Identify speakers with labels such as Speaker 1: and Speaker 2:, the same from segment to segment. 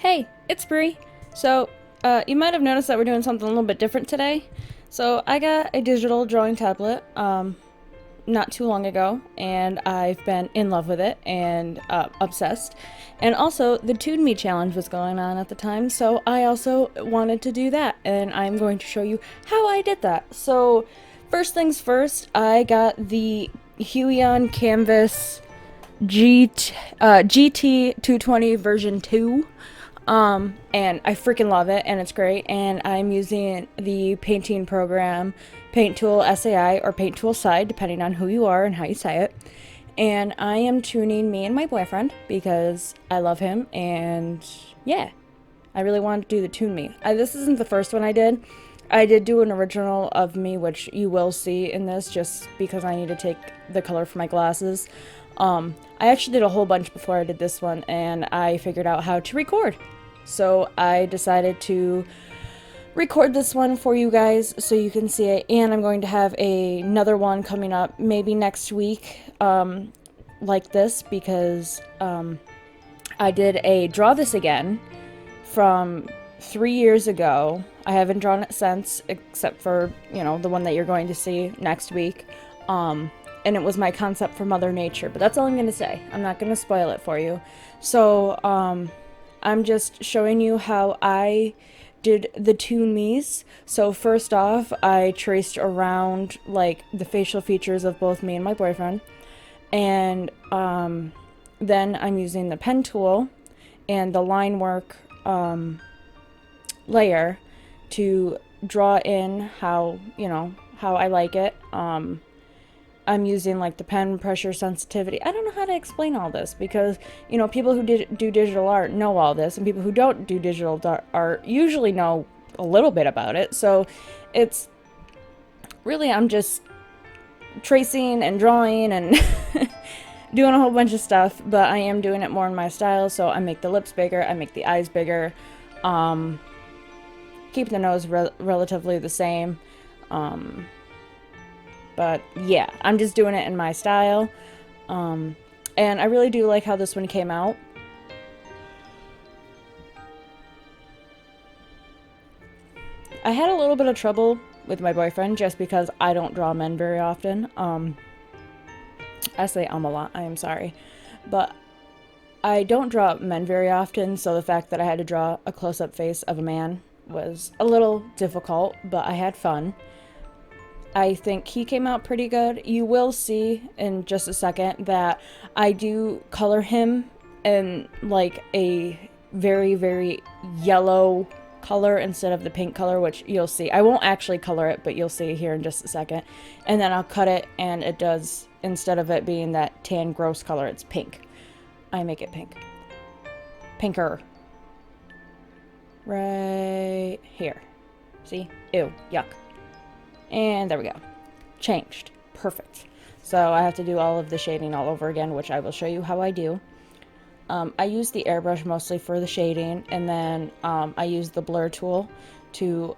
Speaker 1: Hey, it's Bree. So, you might have noticed that we're doing something a little bit different today. So, I got a digital drawing tablet not too long ago, and I've been in love with it and obsessed. And also, the ToonMe challenge was going on at the time, so I also wanted to do that, and I'm going to show you how I did that. So, first things first, I got the Huion Canvas GT 220 version 2. And I freaking love it, and it's great. And I'm using the painting program Paint Tool SAI or Paint Tool Side, depending on who you are and how you say it. And I am tuning me and my boyfriend because I love him, and yeah, I really wanted to do the tune me. This isn't the first one I did. I did do an original of me, which you will see in this just because I need to take the color for my glasses. I actually did a whole bunch before I did this one, and I figured out how to record. So I decided to record this one for you guys so you can see it, and I'm going to have another one coming up maybe next week like this because I did a Draw This Again from 3 years ago. I haven't drawn it since, except for, you know, the one that you're going to see next week. And it was my concept for Mother Nature, but that's all I'm going to say. I'm not going to spoil it for you. So, I'm just showing you how I did the Toon Me's. So first off, I traced around, like, the facial features of both me and my boyfriend. And, then I'm using the pen tool and the line work, layer to draw in how, you know, how I like it. I'm using like the pen pressure sensitivity. I don't know how to explain all this because, you know, people who do digital art know all this, and people who don't do digital art usually know a little bit about it. So it's really, I'm just tracing and drawing and doing a whole bunch of stuff, but I am doing it more in my style. So I make the lips bigger, I make the eyes bigger, keep the nose relatively the same. But yeah, I'm just doing it in my style. And I really do like how this one came out. I had a little bit of trouble with my boyfriend just because I don't draw men very often. I say a lot, I am sorry. But I don't draw men very often, so the fact that I had to draw a close-up face of a man was a little difficult, but I had fun. I think he came out pretty good. You will see in just a second that I do color him in like a very, very yellow color instead of the pink color, which you'll see. I won't actually color it, but you'll see here in just a second. And then I'll cut it, and it does, instead of it being that tan gross color, it's pink. I make it pink. Pinker. Right here. See? Ew. Yuck. And there we go. Changed. Perfect. So I have to do all of the shading all over again, which I will show you how I do. I use the airbrush mostly for the shading, and then I use the blur tool to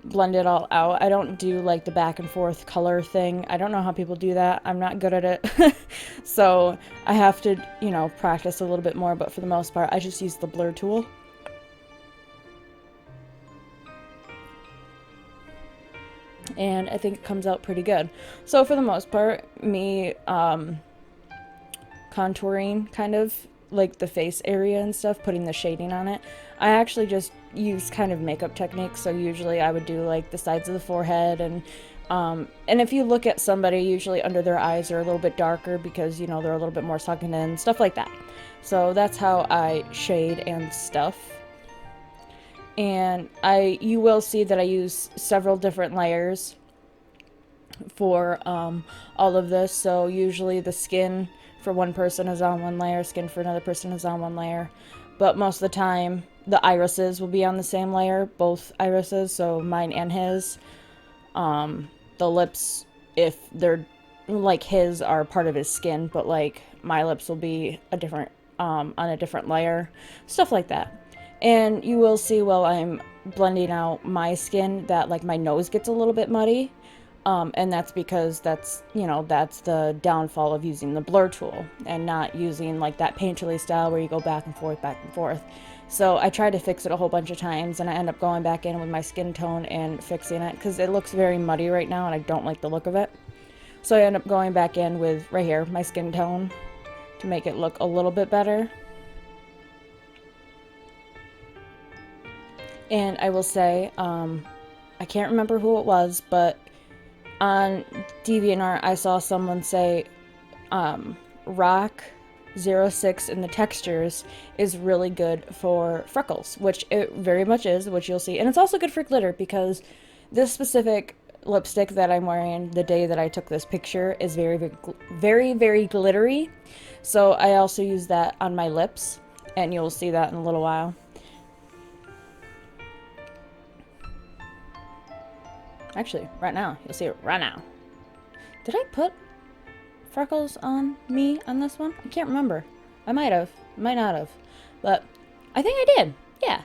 Speaker 1: blend it all out. I don't do like the back and forth color thing. I don't know how people do that. I'm not good at it. So I have to, you know, practice a little bit more, but for the most part, I just use the blur tool. And I think it comes out pretty good. So for the most part, me contouring kind of like the face area and stuff, putting the shading on it, I actually just use kind of makeup techniques. So usually I would do like the sides of the forehead, and if you look at somebody, usually under their eyes are a little bit darker because, you know, they're a little bit more sunken in, stuff like that. So that's how I shade and stuff. And you will see that I use several different layers for all of this. So usually the skin for one person is on one layer, skin for another person is on one layer. But most of the time, the irises will be on the same layer, both irises, so mine and his. The lips, if they're like his, are part of his skin, but like my lips will be a different on a different layer, stuff like that. And you will see while I'm blending out my skin that like my nose gets a little bit muddy. And that's because that's, that's the downfall of using the blur tool and not using like that painterly style where you go back and forth, back and forth. So I tried to fix it a whole bunch of times, and I end up going back in with my skin tone and fixing it because it looks very muddy right now and I don't like the look of it. So I end up going back in with, right here, my skin tone to make it look a little bit better. And I will say, I can't remember who it was, but on DeviantArt I saw someone say Rock 06 in the textures is really good for freckles, which it very much is, which you'll see. And it's also good for glitter because this specific lipstick that I'm wearing the day that I took this picture is very, very, very, very glittery. So I also use that on my lips, and you'll see that in a little while. Actually, right now. You'll see it right now. Did I put freckles on me on this one? I can't remember. I might have. Might not have. But I think I did. Yeah.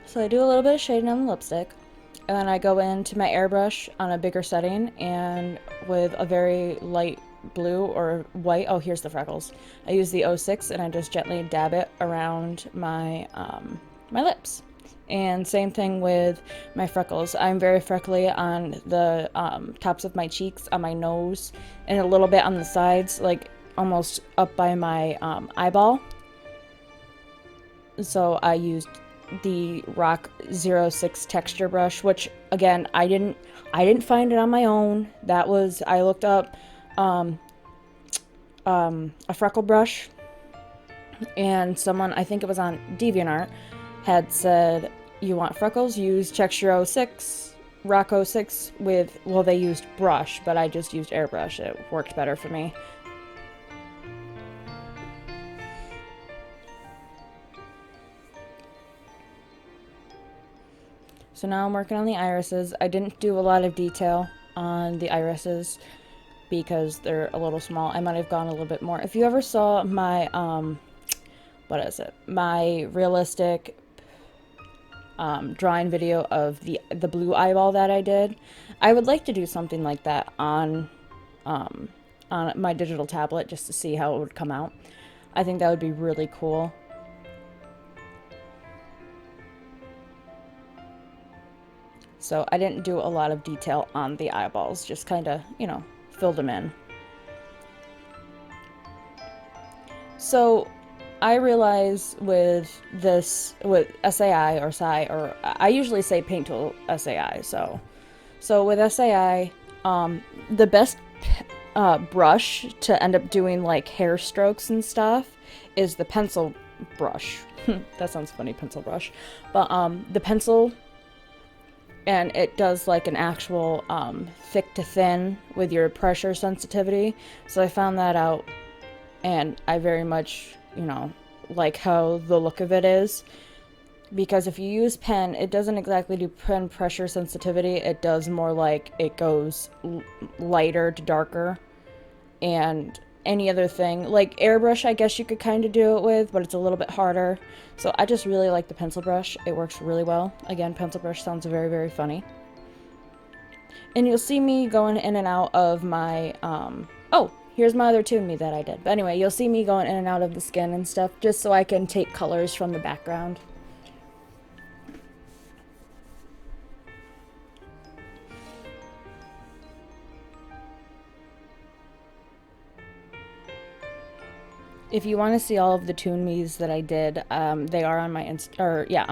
Speaker 1: So I do a little bit of shading on the lipstick. And then I go into my airbrush on a bigger setting and with a very light blue or white. Oh, here's the freckles. I use the 06 and I just gently dab it around my my lips. And same thing with my freckles. I'm very freckly on the tops of my cheeks, on my nose, and a little bit on the sides, like almost up by my eyeball. So I used the Rock 06 texture brush, which again I didn't find it on my own. That was, I looked up a freckle brush, and someone, I think it was on DeviantArt, had said, you want freckles, use texture 06, Rock 06 with, well, they used brush, but I just used airbrush. It worked better for me. So now I'm working on the irises. I didn't do a lot of detail on the irises because they're a little small. I might have gone a little bit more. If you ever saw my, what is it? My realistic drawing video of the blue eyeball that I did, I would like to do something like that on my digital tablet just to see how it would come out. I think that would be really cool. So I didn't do a lot of detail on the eyeballs, just kind of, filled them in. So I realize with this, with SAI or SAI, or I usually say Paint Tool SAI, so with SAI, the best brush to end up doing like hair strokes and stuff is the pencil brush. That sounds funny, pencil brush. But the pencil, and it does like an actual thick to thin with your pressure sensitivity. So I found that out, and I very much, like how the look of it is. Because if you use pen, it doesn't exactly do pen pressure sensitivity. It does more like it goes lighter to darker. And any other thing, like airbrush, I guess you could kind of do it with, but it's a little bit harder. So I just really like the pencil brush. It works really well. Again, pencil brush sounds very, very funny. And you'll see me going in and out of my, oh, here's my other ToonMe that I did. But anyway, you'll see me going in and out of the skin and stuff, just so I can take colors from the background. If you want to see all of the ToonMes that I did, they are on my on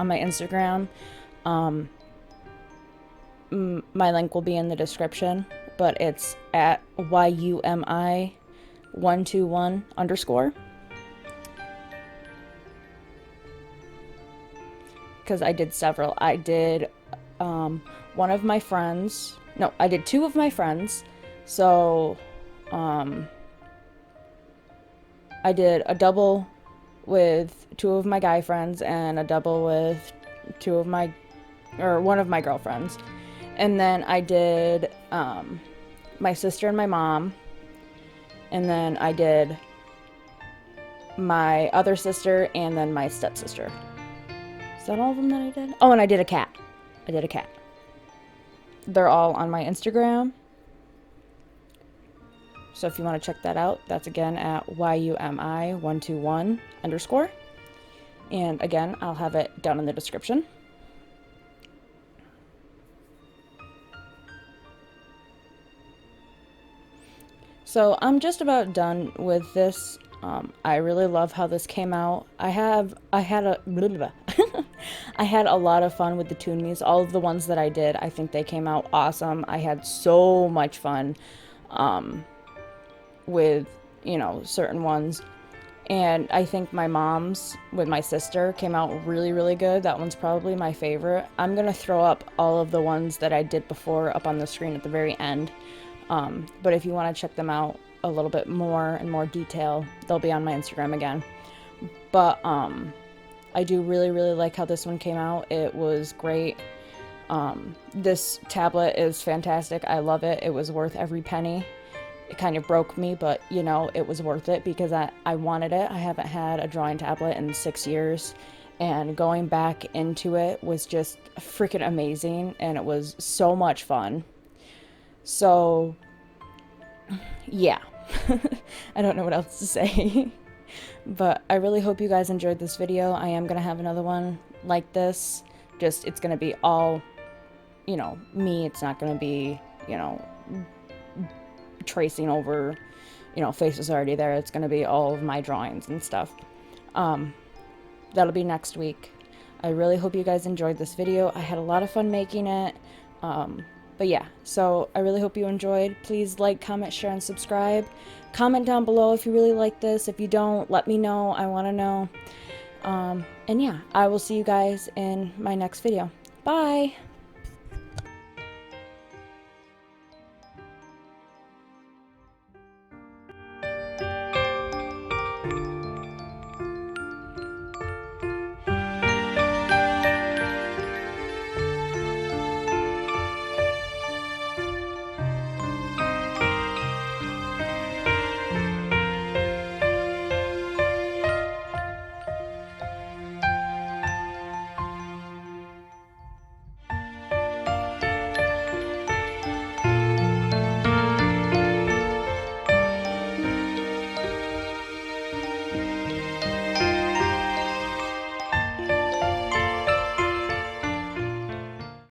Speaker 1: my Instagram. My link will be in the description, but it's at YUMI121_. Because I did several. I did one of my friends. No, I did two of my friends. So, I did a double with two of my guy friends and a double with one of my girlfriends. And then I did my sister and my mom. And then I did my other sister and then my stepsister. Is that all of them that I did? Oh, and I did a cat. I did a cat. They're all on my Instagram. So if you want to check that out, that's again at YUMI121_. And again, I'll have it down in the description. So I'm just about done with this. I really love how this came out. I had a I had a lot of fun with the ToonMes. All of the ones that I did, I think they came out awesome. I had so much fun with, you know, certain ones. And I think my mom's with my sister came out really, really good. That one's probably my favorite. I'm going to throw up all of the ones that I did before up on the screen at the very end. But if you want to check them out a little bit more in more detail, they'll be on my Instagram again. But I do really, really like how this one came out. It was great. This tablet is fantastic. I love it. It was worth every penny. It kind of broke me, but you know, it was worth it because I wanted it. I haven't had a drawing tablet in 6 years, and going back into it was just freaking amazing, and it was so much fun. So yeah, I don't know what else to say. But I really hope you guys enjoyed this video. I am gonna have another one like this. Just, it's gonna be all, you know, me. It's not gonna be, you know, tracing over, you know, faces already there. It's gonna be all of my drawings and stuff. That'll be next week. I really hope you guys enjoyed this video. I had a lot of fun making it. But yeah, so I really hope you enjoyed. Please like, comment, share, and subscribe. Comment down below if you really like this. If you don't, let me know. I want to know. And yeah, I will see you guys in my next video. Bye!